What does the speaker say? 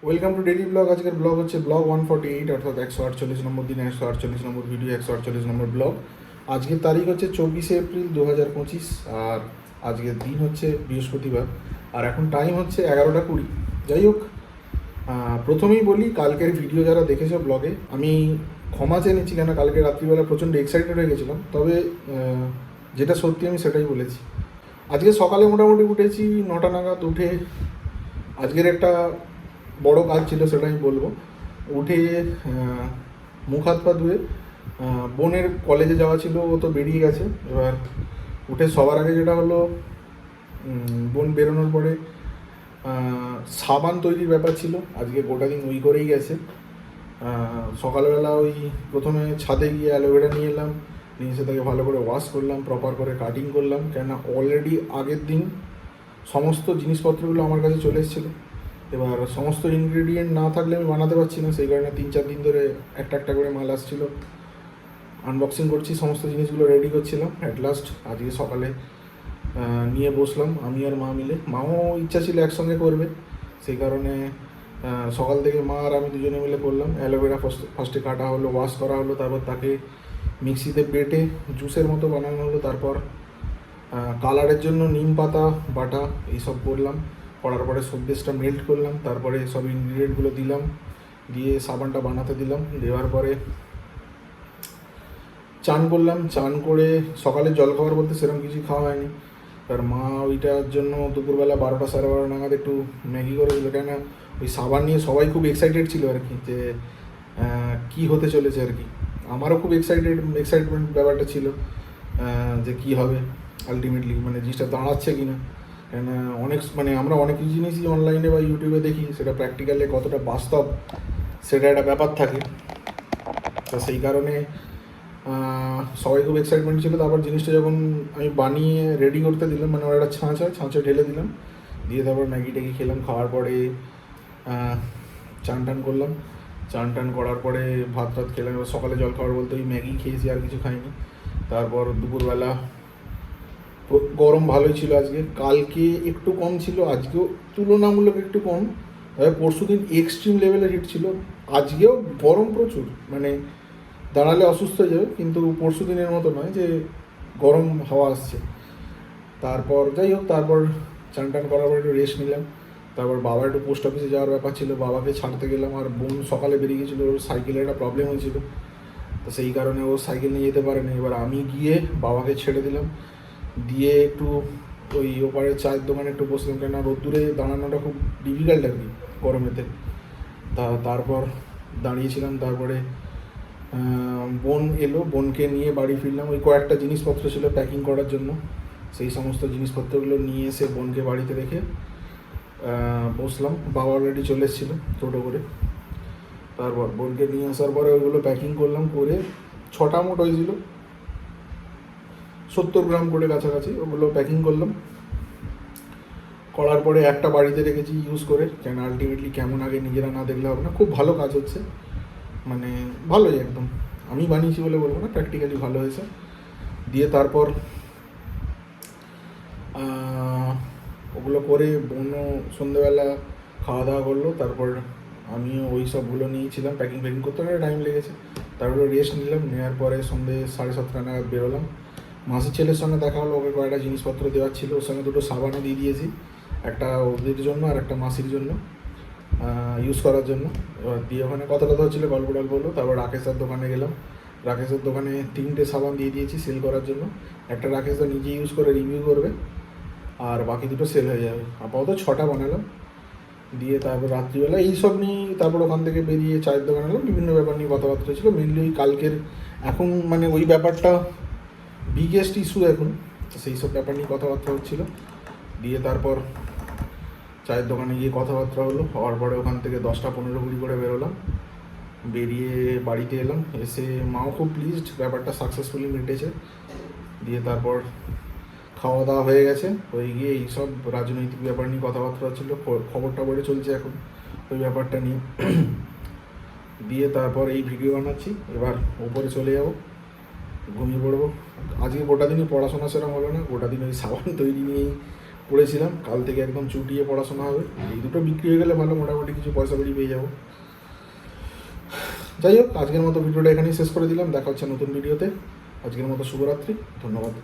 Welcome to daily blog. আজকের blog হচ্ছে blog 148, অর্থাৎ 148 নম্বর দিনে 148 নম্বর ভিডিও, 148 নম্বর ব্লগ। আজকের তারিখ হচ্ছে 24 এপ্রিল 2025, আর আজকের দিন হচ্ছে বৃহস্পতিবার, আর এখন টাইম হচ্ছে 11টা 20। যাই হোক, প্রথমেই বলি, কালকের ভিডিও যারা দেখেছো ব্লগে, আমি ক্ষমা চেয়ে নিচ্ছি, কেন কালকে রাত্রিবেলা প্রচণ্ড এক্সাইটেড হয়ে গেছিলাম। তবে যেটা সত্যি আমি সেটাই বলেছি। আজকে সকালে মোটামুটি উঠেছি 9টা নাগাদ। উঠে আজকের একটা বড় কাজ ছিল, সেটা আমি বলবো। উঠে মুখ হাত পা ধুয়ে বোনের কলেজে যাওয়া ছিল, ও তো বেরিয়ে গেছে। এবার উঠে সবার আগে যেটা হলো, বোন বেরোনোর পরে সাবান তৈরির ব্যাপার ছিল। আজকে গোটা দিন ওই করেই গেছে। সকালবেলা ওই প্রথমে ছাদে গিয়ে অ্যালোভেরা নিয়ে এলাম, নিয়ে এসে তাকে ভালো করে ওয়াশ করলাম, প্রপার করে কাটিং করলাম, কেননা অলরেডি আগের দিন সমস্ত জিনিসপত্রগুলো আমার কাছে চলে এসেছিলো। এবার সমস্ত ইনগ্রেডিয়েন্ট না থাকলে আমি বানাতে পারছি না, সেই কারণে 3-4 দিন ধরে একটা একটা করে মাল আসছিলো, আনবক্সিং করছি, সমস্ত জিনিসগুলো রেডি করছিলাম। অ্যাট লাস্ট আজকে সকালে নিয়ে বসলাম আমি আর মা মিলে। মাও ইচ্ছা ছিল একসঙ্গে করবে, সেই কারণে সকাল থেকে মা আর আমি দুজনে মিলে করলাম। অ্যালোভেরা ফার্স্টে কাটা হলো, ওয়াশ করা হলো, তারপর তাকে মিক্সিতে বেটে জুসের মতো বানানো হলো। তারপর কালারের জন্য নিম পাতা বাটা এইসব করলাম, করার পরে সবজিটা মেল্ট করলাম, তারপরে সব ইনগ্রিডিয়েন্টগুলো দিলাম, দিয়ে সাবানটা বানাতে দিলাম। দেওয়ার পরে চান করলাম। চান করে সকালে জলখাবার বলতে সেরকম কিছু খাওয়া হয়নি। এবার মা ওইটার জন্য দুপুরবেলা 12টা 12:30 নাগাদ একটু ম্যাগি করে দিল, কেন ওই সাবান নিয়ে সবাই খুব এক্সাইটেড ছিল আর কি, যে কী হতে চলেছে আর কি। আমারও খুব এক্সাইটমেন্ট ব্যাপারটা ছিল, যে কী হবে আলটিমেটলি, মানে জিনিসটা দাঁড়াচ্ছে কি না। কেন আমরা অনেক কিছু জিনিসই অনলাইনে বা ইউটিউবে দেখি, সেটা প্র্যাকটিক্যালি কতটা বাস্তব সেটা একটা ব্যাপার থাকে। তো সেই কারণে সবাই খুব এক্সাইটমেন্ট ছিল। তারপর জিনিসটা যখন আমি বানিয়ে রেডি করতে দিলাম, মানে ওর একটা ছাঁচ হয়, ছাঁচে ঢেলে দিলাম, দিয়ে তারপর ম্যাগি ট্যাগি খেলাম। খাওয়ার পরে চান টান করলাম। চান টান করার পরে ভাত টাত খেলাম। এবার সকালে জল খাবার বলতে ওই ম্যাগি খেয়েছি, আর কিছু খাইনি। তারপর দুপুরবেলা গরম ভালোই ছিল আজকে, কালকে একটু কম ছিল, আজকেও তুলনামূলক একটু কম। তবে পরশু দিন এক্সট্রিম লেভেলের হিট ছিল, আজকেও গরম প্রচুর, মানে দাঁড়ালে অসুস্থ হয়ে যাবে, কিন্তু পরশু দিনের মতো নয় যে গরম হাওয়া আসছে। তারপর যাই হোক, তারপর চান টান করার পর একটু রেস্ট নিলাম। তারপর বাবা একটু পোস্ট অফিসে যাওয়ার ব্যাপার ছিল, বাবাকে ছাড়তে গেলাম। আর বোন সকালে বেরিয়ে গেছিলো, ওর সাইকেলের একটা প্রবলেম হয়েছিল, তো সেই কারণে ও সাইকেল নিয়ে যেতে পারেনি। এবার আমি গিয়ে বাবাকে ছেড়ে দিলাম, দিয়ে একটু ওই ওপারে চায়ের দোকানে একটু বসলাম, কেন রোদ্দুরে দাঁড়ানোটা খুব ডিফিকাল্ট আর কি গরমেতে। তারপর দাঁড়িয়েছিলাম। তারপরে বোন এলো, বোনকে নিয়ে বাড়ি ফিরলাম। ওই কয়েকটা জিনিসপত্র ছিল প্যাকিং করার জন্য, সেই সমস্ত জিনিসপত্রগুলো নিয়ে এসে বোনকে বাড়িতে রেখে বসলাম। বাবা অলরেডি চলে এসেছিলো টোটো করে। তারপর বোনকে নিয়ে আসার পরে ওইগুলো প্যাকিং করলাম, করে 6টা মোট হয়েছিল, 70 গ্রাম করে কাছাকাছি, ওগুলো প্যাকিং করলাম। করার পরে একটা বাড়িতে রেখেছি ইউজ করে, কেন আলটিমেটলি কেমন আগে নিজেরা না দেখলে হবে না। খুব ভালো কাজ হচ্ছে, মানে ভালোই একদম। আমি বানিয়েছি বলে বলবো না, প্র্যাকটিক্যালি ভালো হয়েছে। দিয়ে তারপর ওগুলো করে বোনও সন্ধ্যেবেলা খাওয়া দাওয়া করলো। তারপর আমিও ওই সবগুলো নিয়েছিলাম, প্যাকিং করতে অনেক টাইম লেগেছে। তারপরে রেস্ট নিলাম, নেওয়ার পরে সন্ধ্যে 7:30 নাগাদ বেরোলাম। মাসির ছেলের সঙ্গে দেখা হলো, ওকে কয়েকটা জিনিসপত্র দেওয়ার ছিল, ওর সঙ্গে 2টো সাবানও দিয়ে দিয়েছি, একটা ওদের জন্য আর একটা মাসির জন্য ইউজ করার জন্য। এবার দিয়ে ওখানে কথা হচ্ছিলো, গল্প হলো। তারপর রাকেশের দোকানে গেলাম, রাকেশের দোকানে 3টে সাবান দিয়ে দিয়েছি সেল করার জন্য। একটা রাকেশদা নিজে ইউজ করে রিভিউ করবে, আর বাকি 2টো সেল হয়ে যাবে। আপাতত 6টা বানালাম। দিয়ে তারপর রাত্রিবেলা এইসব নিয়ে তারপর ওখান থেকে বেরিয়ে চায়ের দোকানে এলাম, বিভিন্ন ব্যাপার নিয়ে কথাবার্তা ছিল। মেনলি ওই কালকের, এখন মানে ওই ব্যাপারটা বিগেস্ট ইস্যু এখন, সেই সব ব্যাপার নিয়ে কথাবার্তা হচ্ছিলো। দিয়ে তারপর চায়ের দোকানে গিয়ে কথাবার্তা হলো, হওয়ার পরে ওখান থেকে 10টা 15-20 করে বেরোলাম। বেরিয়ে বাড়িতে এলাম, এসে মাও খুব প্লিজড, ব্যাপারটা সাকসেসফুলি মিটেছে। দিয়ে তারপর খাওয়া দাওয়া হয়ে গেছে, হয়ে গিয়ে এইসব রাজনৈতিক ব্যাপার নিয়ে কথাবার্তা হচ্ছিলো, খবর টবরে চলছে এখন ওই ব্যাপারটা নিয়ে। দিয়ে তারপর এই ভিডিও বানাচ্ছি, এবার ওপরে চলে যাবো, ঘুমিয়ে পড়বো। আজকে গোটা দিনই পড়াশোনা সেরকম হলো না, গোটা দিন ওই সাবান তৈরি নিয়েই পড়েছিলাম, কাল থেকে একদম চুটিয়ে পড়াশোনা হবে। এই দুটো বিক্রি হয়ে গেলে ভালো, মোটামুটি কিছু পয়সা কড়ি পেয়ে যাবো। যাই হোক, আজকের মতো ভিডিওটা এখানেই শেষ করে দিলাম। দেখা হচ্ছে নতুন ভিডিওতে। আজকের মতো শুভরাত্রি, ধন্যবাদ।